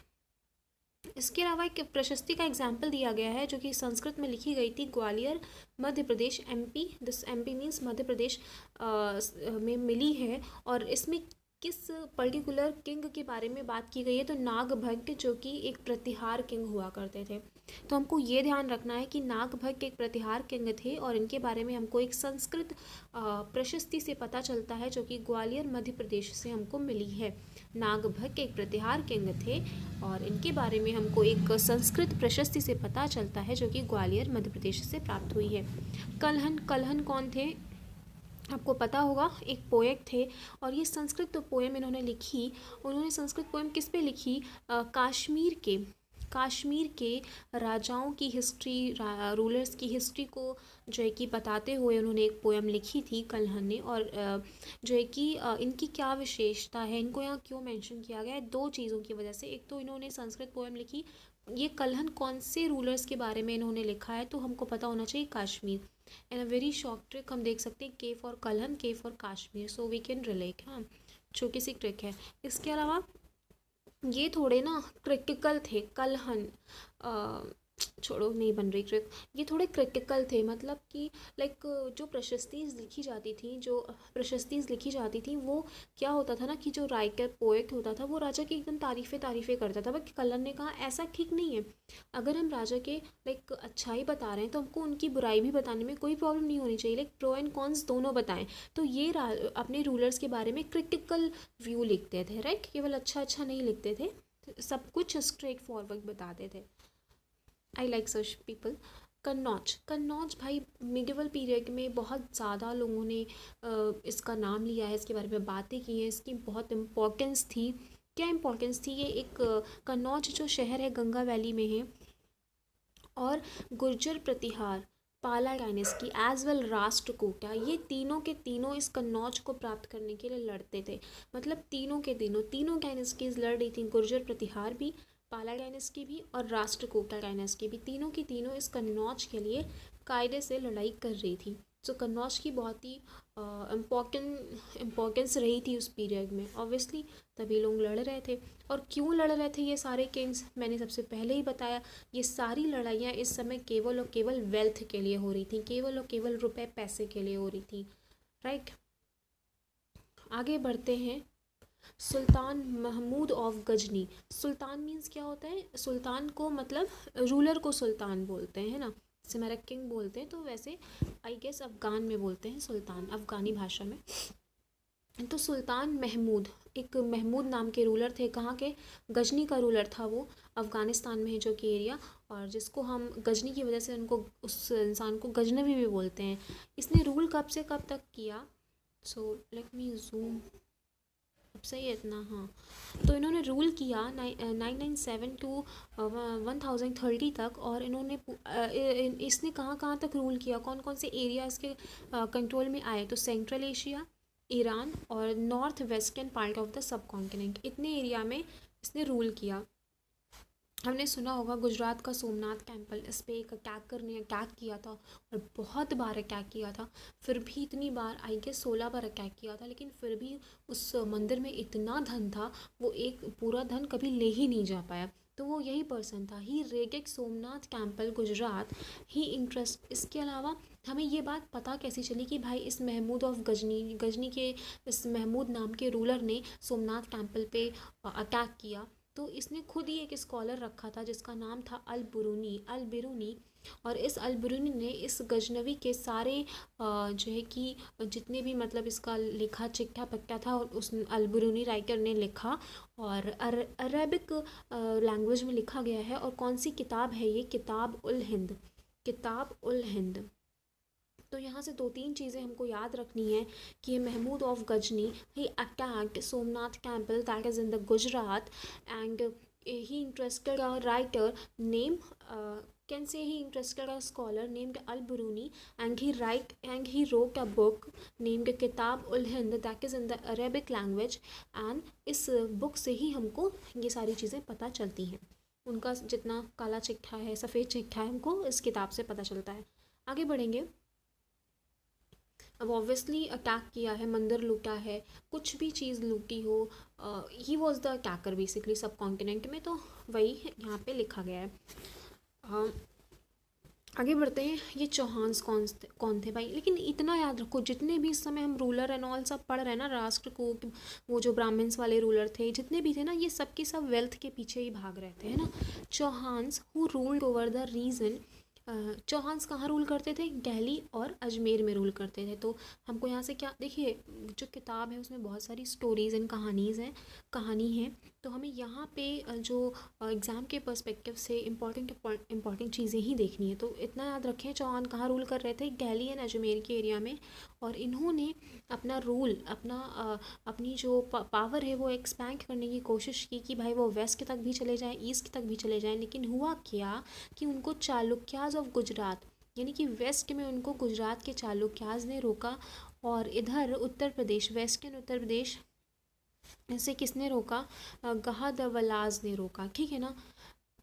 इसके अलावा एक प्रशस्ति का एग्जाम्पल दिया गया है जो कि संस्कृत में लिखी गई थी। Gwalior Madhya Pradesh, MP, this MP means Madhya Pradesh में मिली है। और इसमें किस पर्टिकुलर किंग के बारे में बात की गई है? तो नागभट्ट, जो कि एक प्रतिहार किंग हुआ करते थे। तो हमको ये ध्यान रखना है कि नागभट्ट एक प्रतिहार किंग थे और इनके बारे में हमको एक संस्कृत प्रशस्ति से पता चलता है जो कि ग्वालियर मध्य प्रदेश से हमको मिली है। नागभट्ट एक प्रतिहार किंग थे और इनके बारे में हमको एक संस्कृत प्रशस्ति से पता चलता है जो कि ग्वालियर मध्य प्रदेश से प्राप्त हुई है। कल्हन कौन थे? आपको पता होगा, एक पोएट थे और ये संस्कृत पोएम इन्होंने लिखी। उन्होंने संस्कृत पोएम किस पे लिखी? कश्मीर के कश्मीर के राजाओं की हिस्ट्री, रूलर्स की हिस्ट्री को जो है कि बताते हुए उन्होंने एक पोएम लिखी थी कल्हण ने। और जो है कि इनकी क्या विशेषता है, इनको यहाँ क्यों मेंशन किया गया है, दो चीज़ों की वजह से। एक तो इन्होंने संस्कृत पोएम लिखी, ये कल्हण कौन से रूलर्स के बारे में इन्होंने लिखा है तो हमको पता होना चाहिए, Kashmir. And a very short trick हम देख सकते हैं, K for Kalhana, K for Kashmir, so we can relate. हाँ, छोटी सी ट्रिक है। इसके अलावा ये थोड़े ना क्रिटिकल थे कल्हण, छोड़ो, नहीं बन रही ट्रिक। ये थोड़े क्रिटिकल थे, मतलब कि लाइक जो प्रशस्तियाँ लिखी जाती थी वो क्या होता था ना कि जो राइटर पोएट होता था वो राजा की एकदम तारीफ़ें करता था। बट कल्हण ने कहा ऐसा ठीक नहीं है, अगर हम राजा के लाइक अच्छाई बता रहे हैं तो हमको उनकी बुराई भी बताने में कोई प्रॉब्लम नहीं होनी चाहिए, लाइक प्रो एंड कॉन्स दोनों बताएं। तो ये अपने रूलर्स के बारे में क्रिटिकल व्यू लिखते थे, राइट, केवल अच्छा अच्छा नहीं लिखते थे, सब कुछ स्ट्रेट फॉरवर्ड बताते थे। I like such people. Kannauj भाई मिडिवल पीरियड में बहुत ज़्यादा लोगों ने इसका नाम लिया है, इसके बारे में बातें की हैं, इसकी बहुत इम्पोर्टेंस थी। क्या इम्पोर्टेंस थी? ये एक कन्नौज जो शहर है गंगा वैली में है, और गुर्जर प्रतिहार, पाला डायनेस्टी एज वेल राष्ट्रकूटा, ये तीनों के तीनों इस कन्नौज को प्राप्त करने के लिए लड़ते थे। मतलब तीनों डायनेस्टीज लड़ रही थी, गुर्जर प्रतिहार भी, पाला डायनेस्टी भी और राष्ट्रकूटा डायनेस्टी भी, तीनों की तीनों इस कन्नौज के लिए कायदे से लड़ाई कर रही थी। सो कन्नौज की बहुत ही इम्पोर्टेंस रही थी उस पीरियड में, ऑब्वियसली तभी लोग लड़ रहे थे। और क्यों लड़ रहे थे ये सारे किंग्स, मैंने सबसे पहले ही बताया, ये सारी लड़ाइयाँ इस समय केवल और केवल वेल्थ के लिए हो रही थी, केवल और केवल रुपए पैसे के लिए हो रही थी, राइट। आगे बढ़ते हैं। Sultan Mahmud of Ghazni. Sultan means क्या होता है? सुल्तान को मतलब रूलर को सुल्तान बोलते हैं, है ना, जैसे हमारा किंग बोलते हैं, तो वैसे आई गेस अफ़गान में बोलते हैं सुल्तान, अफ़गानी भाषा में। तो सुल्तान महमूद, एक महमूद नाम के रूलर थे, कहाँ के? गजनी का रूलर था वो, अफ़गानिस्तान में है जो कि एरिया, और जिसको हम गजनी की वजह से उनको, उस इंसान को गजनवी भी बोलते हैं। इसने रूल कब से कब तक किया? सो लेट मी जूम, अब सही है इतना? हाँ, तो इन्होंने रूल किया 997 टू 1030 तक, और इन्होंने इसने कहाँ कहाँ तक रूल किया, कौन कौन से एरिया इसके कंट्रोल में आए? तो सेंट्रल एशिया, ईरान और north western part of the सब कॉन्टिनेंट, इतने एरिया में इसने रूल किया। हमने सुना होगा गुजरात का सोमनाथ टेम्पल, इस पर एक अटैक किया था, और बहुत बार अटैक किया था, फिर भी इतनी बार, आई गेस 16 बार अटैक किया था, लेकिन फिर भी उस मंदिर में इतना धन था, वो एक पूरा धन कभी ले ही नहीं जा पाया। तो वो यही पर्सन था, ही रेडेड सोमनाथ टेम्पल गुजरात, ही इंटरेस्ट। इसके अलावा हमें ये बात पता कैसे चली कि भाई इस महमूद ऑफ गजनी के इस महमूद नाम के रूलर ने सोमनाथ टेम्पल पे अटैक किया? तो इसने खुद ही एक स्कॉलर रखा था जिसका नाम था अल बिरूनी, और इस अल बिरूनी ने इस गजनवी के सारे जो है कि जितने भी मतलब इसका लिखा चिट्ठा पट्टा था, और उस अल बिरूनी राइटर ने लिखा, और अरबिक लैंग्वेज में लिखा गया है। और कौन सी किताब है ये? किताब उल हिंद। तो यहाँ से 2-3 चीज़ें हमको याद रखनी है कि Mahmud of Ghazni, he attacked Somnath temple that is in the Gujarat, and he interested a writer name can say he interested a scholar named Al-Biruni, and he wrote a book named Kitab ul-Hind that is in the Arabic language, and इस बुक से ही हमको ये सारी चीज़ें पता चलती हैं। उनका जितना काला चिट्ठा है, सफ़ेद चिट्ठा है, हमको इस किताब से पता चलता है। आगे बढ़ेंगे। अब ऑब्वियसली अटैक किया है, मंदिर लूटा है, कुछ भी चीज़ लूटी हो, he was the attacker basically सब कॉन्टिनेंट में, तो वही यहाँ पे लिखा गया है। आगे बढ़ते हैं। ये चौहान्स कौन थे भाई? लेकिन इतना याद रखो, जितने भी इस समय हम रूलर एंड ऑल सब पढ़ रहे हैं ना, राष्ट्र को, वो जो ब्राह्मण्स वाले रूलर थे, जितने भी थे ना, ये सब के सब वेल्थ के पीछे ही भाग रहे थे, है ना। Chauhans who ruled over the region, Chauhans कहाँ रूल करते थे? दिल्ली और अजमेर में रूल करते थे। तो हमको यहाँ से क्या, देखिए जो किताब है उसमें बहुत सारी स्टोरीज़ एंड कहानी है, तो हमें यहाँ पे जो एग्ज़ाम के पर्सपेक्टिव से इम्पॉर्टेंट चीज़ें ही देखनी है। तो इतना याद रखें, चौहान कहाँ रूल कर रहे थे? दिल्ली एंड अजमेर के एरिया में, और इन्होंने अपना रूल अपनी जो पावर है वो एक्सपैंड करने की कोशिश की कि भाई वो वेस्ट तक भी चले जाएं, ईस्ट तक भी चले जाएं। लेकिन हुआ क्या कि उनको चालुक्याज ऑफ गुजरात, यानी कि वेस्ट में उनको गुजरात के चालुक्याज ने रोका, और इधर उत्तर प्रदेश, वेस्टर्न उत्तर प्रदेश से किसने रोका? गहादवलाज ने रोका। ठीक है ना।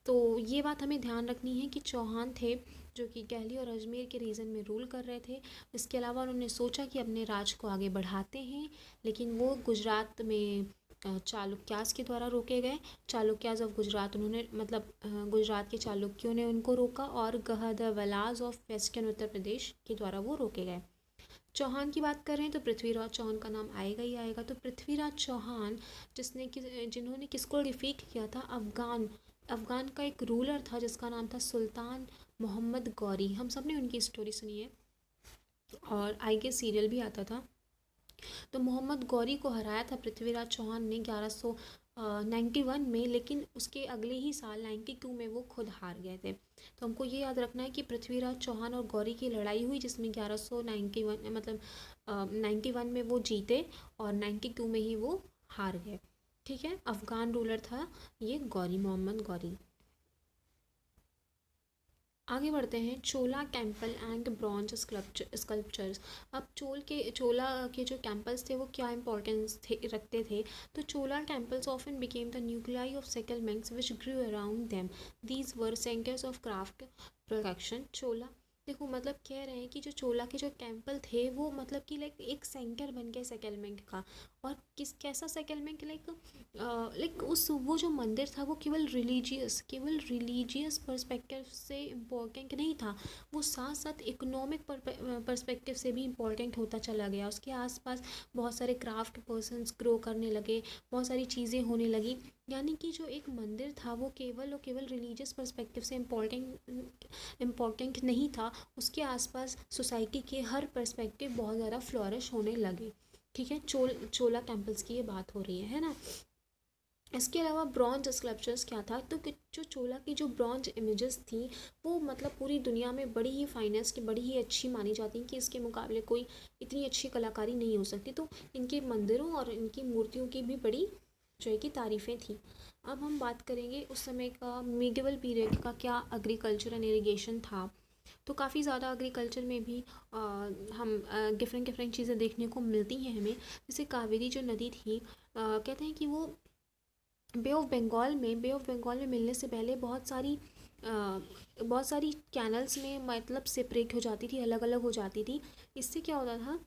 तो ये बात हमें ध्यान रखनी है कि चौहान थे जो कि गहली और अजमेर के रीजन में रूल कर रहे थे। इसके अलावा उन्होंने सोचा कि अपने राज को आगे बढ़ाते हैं, लेकिन वो गुजरात में चालुक्यास के द्वारा रोके गए। चालुक्यास ऑफ गुजरात उन्होंने मतलब गुजरात के चालुक्यों ने उनको रोका, और गहदवलाज ऑफ वेस्टर्न उत्तर प्रदेश के द्वारा वो रोके गए। चौहान की बात कर रहे हैं तो पृथ्वीराज चौहान का नाम आएगा ही आएगा। तो पृथ्वीराज चौहान जिन्होंने किसको डिफीट किया था? अफगान का एक रूलर था जिसका नाम था सुल्तान मोहम्मद गौरी। हम सब ने उनकी स्टोरी सुनी है और आई गेस सीरियल भी आता था। तो मोहम्मद गौरी को हराया था पृथ्वीराज चौहान ने 1191 में, लेकिन उसके अगले ही साल 92 में वो खुद हार गए थे। तो हमको ये याद रखना है कि पृथ्वीराज चौहान और गौरी की लड़ाई हुई, जिसमें 1191 मतलब 91 में वो जीते और 92 में ही वो हार गए। ठीक है। अफगान रूलर था ये गौरी, मोहम्मद गौरी। आगे बढ़ते हैं। चोला टेम्पल एंड ब्रॉन्ज स्कल्पचर्स। अब चोला के जो टेम्पल्स थे वो क्या इंपॉर्टेंस रखते थे? तो Chola temples often became the nuclei of settlements which grew around them. These were centres of craft production. Chola, देखो मतलब कह रहे हैं कि जो चोला के जो टेम्पल थे वो मतलब कि लाइक एक सेंटर बन गया सेटलमेंट का। और कैसा सेटलमेंट? लाइक उस वो जो मंदिर था वो केवल रिलीजियस पर्सपेक्टिव से इम्पोर्टेंट नहीं था, वो साथ साथ इकोनॉमिक पर्सपेक्टिव से भी इम्पोर्टेंट होता चला गया। उसके आसपास बहुत सारे क्राफ्ट पर्सन्स ग्रो करने लगे, बहुत सारी चीज़ें होने लगी। यानी कि जो एक मंदिर था वो केवल और केवल रिलीजियस पर्सपेक्टिव से इम्पोर्टेंट नहीं था, उसके आसपास सोसाइटी के हर पर्सपेक्टिव बहुत ज़्यादा फ्लॉरिश होने लगे। ठीक है। चोला टेम्पल्स की ये बात हो रही है ना। इसके अलावा ब्रॉन्ज स्कल्पचर्स क्या था? तो जो चोला की जो ब्रॉन्ज इमेजेस थी वो मतलब पूरी दुनिया में बड़ी ही फाइनेस्ट की, बड़ी ही अच्छी मानी जाती कि इसके मुकाबले कोई इतनी अच्छी कलाकारी नहीं हो सकती। तो इनके मंदिरों और इनकी मूर्तियों की भी बड़ी जो है कि तारीफ़ें थी। अब हम बात करेंगे उस समय का मिडिवल पीरियड का क्या एग्रीकल्चर एंड इरिगेशन था। तो काफ़ी ज़्यादा एग्रीकल्चर में भी हम डिफरेंट चीज़ें देखने को मिलती हैं हमें। जैसे कावेरी जो नदी थी, कहते हैं कि वो बे ऑफ बंगाल में मिलने से पहले बहुत सारी कैनल्स में मतलब सेपरेट हो जाती थी, अलग अलग हो जाती थी। इससे क्या होता था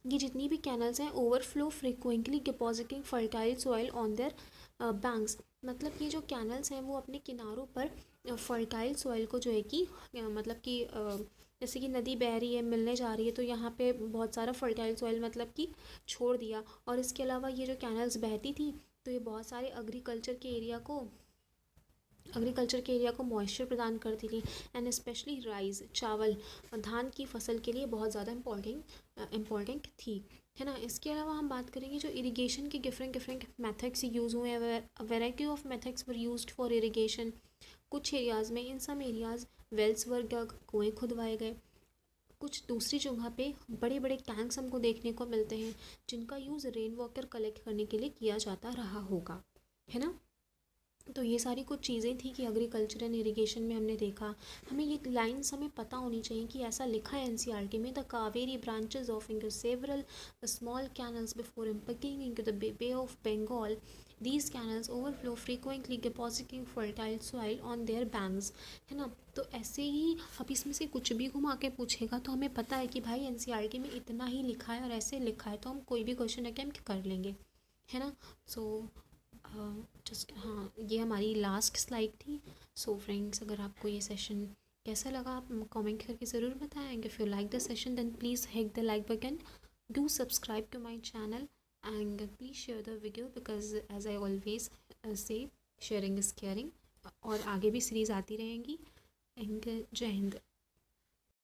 कि जितनी भी कैनल्स हैं overflow frequently depositing fertile soil on their banks. मतलब ये जो कैनल्स हैं वो अपने किनारों पर फर्टाइल सॉइल को जो है कि मतलब कि जैसे कि नदी बह रही है, मिलने जा रही है, तो यहाँ पे बहुत सारा फर्टाइल सॉइल मतलब कि छोड़ दिया। और इसके अलावा ये जो कैनल्स बहती थी तो ये बहुत सारे एग्रीकल्चर के एरिया को मॉइस्चर प्रदान करती थी। एंड स्पेशली राइस, चावल, धान की फसल के लिए बहुत ज़्यादा इम्पोर्टेंट थी, है ना। इसके अलावा हम बात करेंगे जो इरिगेशन के डिफरेंट मेथड्स यूज़ हुए हैं। Variety of methods were used for irrigation. कुछ एरियाज़ में, इन सम एरियाज़ वेल्स वर डग, कुएँ खुदवाए गए। कुछ दूसरी जगह पे बड़े बड़े टैंक्स हमको देखने को मिलते हैं जिनका यूज़ रेन वाटर कलेक्ट करने के लिए किया जाता रहा होगा, है ना। तो ये सारी कुछ चीज़ें थी कि एग्रीकल्चर एंड इरिगेशन में हमने देखा। हमें ये लाइन्स हमें पता होनी चाहिए कि ऐसा लिखा है एनसीईआरटी में, the Kaveri branches off into several small canals before impacting into the Bay of Bengal. These canals overflow frequently depositing fertile soil on their banks, है ना। तो ऐसे ही अब इसमें से कुछ भी घुमा के पूछेगा तो हमें पता है कि भाई एनसीईआरटी में इतना ही लिखा है और ऐसे लिखा है, तो हम कोई भी क्वेश्चन अटेम्प्ट कर लेंगे, है ना। सो जस्ट हाँ, ये हमारी लास्ट स्लाइड थी। सो फ्रेंड्स, अगर आपको ये सेशन कैसा लगा आप कमेंट करके ज़रूर बताएं। If you like the session then please hit the like button, do subscribe to my channel and please share the video because as I always say sharing is caring. और आगे भी सीरीज़ आती रहेंगी। एंड जय हिंद।